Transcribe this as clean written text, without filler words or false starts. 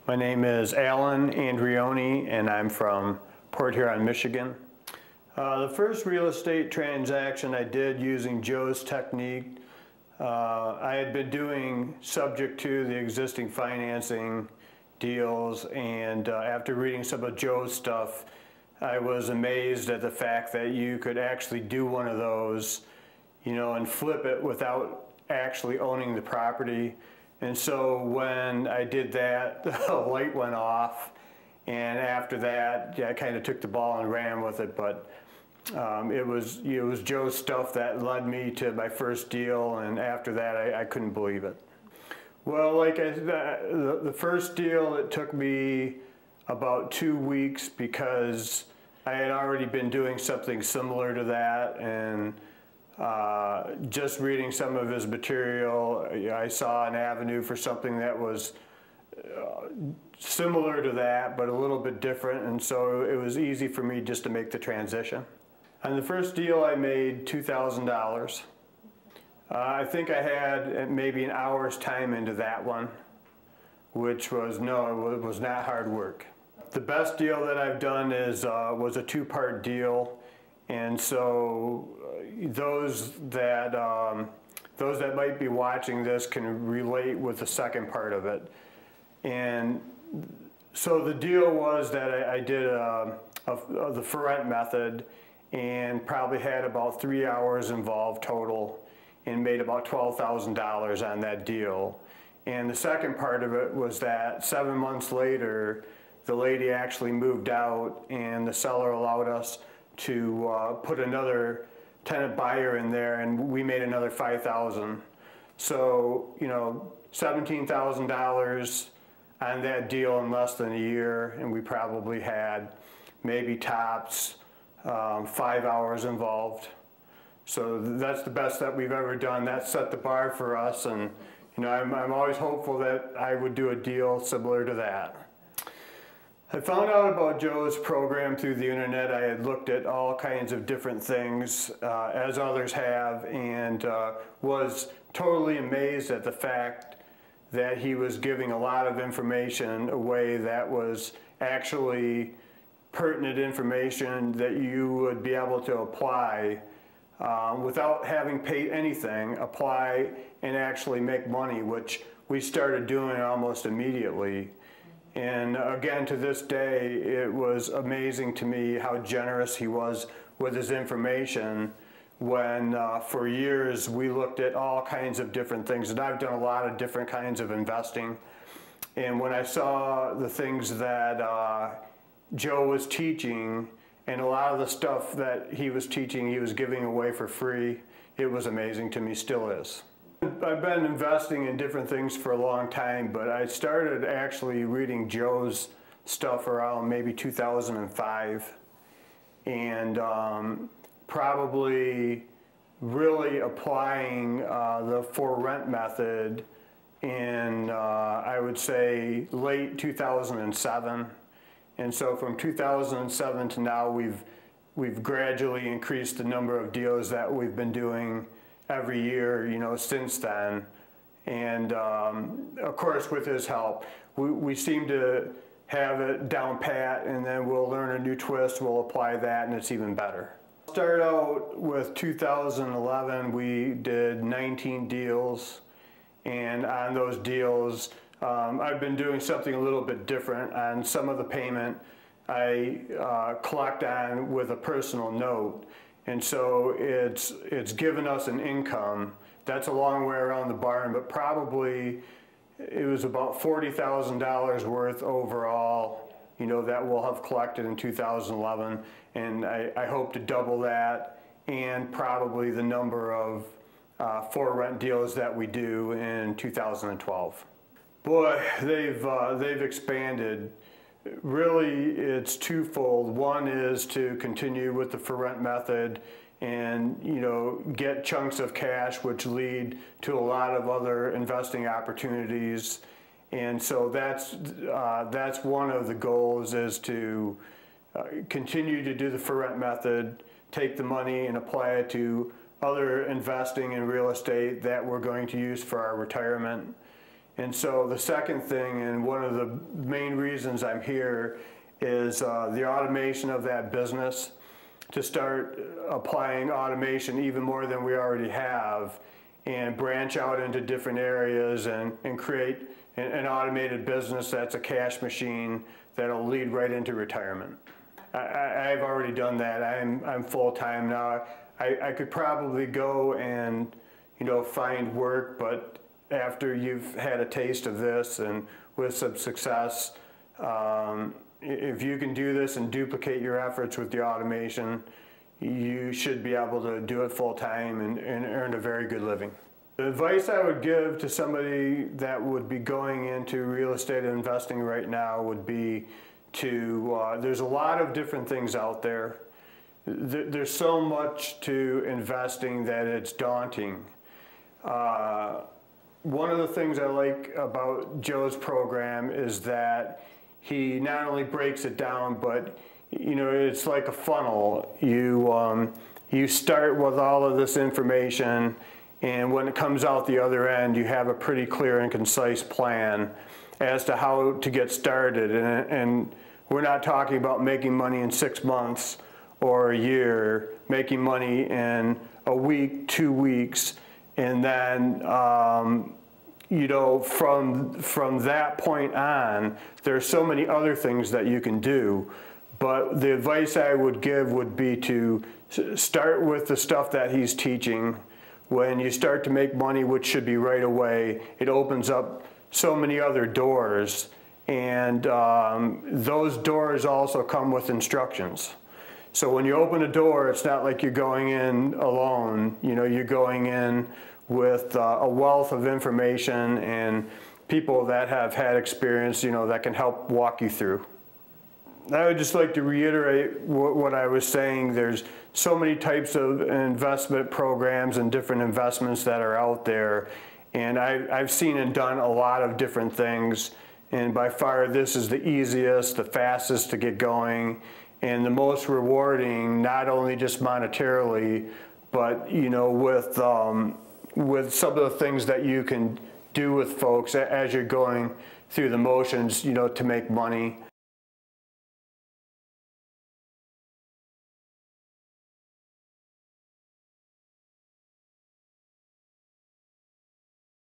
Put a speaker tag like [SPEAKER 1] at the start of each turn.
[SPEAKER 1] My name is Allan Andreoni and I'm from Port Huron, Michigan. The first real estate transaction I did using Joe's technique, I had been doing subject to the existing financing deals, and after reading some of Joe's stuff, I was amazed at the fact that you could actually do one of those, and flip it without actually owning the property. And so when I did that, the light went off, and after that, I kind of took the ball and ran with it. But it was Joe's stuff that led me to my first deal, and after that, I couldn't believe it. Well, the first deal, it took me about 2 weeks because I had already been doing something similar to that, and just reading some of his material, I saw an avenue for something that was similar to that, but a little bit different, and so it was easy for me just to make the transition. On the first deal, I made $2,000. I think I had maybe an hour's time into that one, which was, it was not hard work. The best deal that I've done was a two-part deal, and so those that might be watching this can relate with the second part of it. And so the deal was that I did the for rent method and probably had about 3 hours involved total and made about $12,000 on that deal. And the second part of it was that 7 months later, the lady actually moved out and the seller allowed us to put another tenant buyer in there, and we made another $5,000. So, $17,000 on that deal in less than a year, and we probably had maybe tops 5 hours involved. So that's the best that we've ever done. That set the bar for us, and I'm always hopeful that I would do a deal similar to that. I found out about Joe's program through the internet. I had looked at all kinds of different things, as others have, and was totally amazed at the fact that he was giving a lot of information away that was actually pertinent information that you would be able to apply without having paid anything, apply and actually make money, which we started doing almost immediately. And again, to this day, it was amazing to me how generous he was with his information when for years we looked at all kinds of different things. And I've done a lot of different kinds of investing. And when I saw the things that Joe was teaching, and a lot of the stuff that he was teaching, he was giving away for free, it was amazing to me, still is. I've been investing in different things for a long time, but I started actually reading Joe's stuff around maybe 2005, and probably really applying the for rent method in, I would say, late 2007. And so from 2007 to now, we've gradually increased the number of deals that we've been doing every year, since then. And of course, with his help, we seem to have it down pat, and then we'll learn a new twist, we'll apply that, and it's even better. Start out with 2011, we did 19 deals, and on those deals, I've been doing something a little bit different. On some of the payment, I collect on with a personal note. And so it's given us an income. That's a long way around the barn, but probably it was about $40,000 worth overall, that we'll have collected in 2011. And I hope to double that, and probably the number of for rent deals that we do in 2012. Boy, they've expanded. Really, it's twofold. One is to continue with the for rent method and get chunks of cash, which lead to a lot of other investing opportunities. And so that's one of the goals, is to continue to do the for rent method, take the money and apply it to other investing in real estate that we're going to use for our retirement. And so the second thing, and one of the main reasons I'm here, is the automation of that business, to start applying automation even more than we already have, and branch out into different areas and create an automated business that's a cash machine that'll lead right into retirement. I've already done that. I'm full-time now. I could probably go and, you know, find work, but after you've had a taste of this and with some success, if you can do this and duplicate your efforts with the automation, you should be able to do it full-time and earn a very good living. The advice I would give to somebody that would be going into real estate investing right now would be to, there's a lot of different things out there. There's so much to investing that it's daunting. One of the things I like about Joe's program is that he not only breaks it down, but you know, it's like a funnel. You start with all of this information, and when it comes out the other end, you have a pretty clear and concise plan as to how to get started. And we're not talking about making money in 6 months or a year, making money in a week, 2 weeks, and then you know, from that point on, there's so many other things that you can do. But the advice I would give would be to start with the stuff that he's teaching. When you start to make money, which should be right away, it opens up so many other doors. And those doors also come with instructions. So when you open a door, it's not like you're going in alone. You know, you're going in with a wealth of information and people that have had experience, you know, that can help walk you through. I would just like to reiterate what I was saying. There's so many types of investment programs and different investments that are out there. And I've seen and done a lot of different things. And by far, this is the easiest, the fastest to get going, and the most rewarding, not only just monetarily, but, you know, with some of the things that you can do with folks as you're going through the motions, you know, to make money.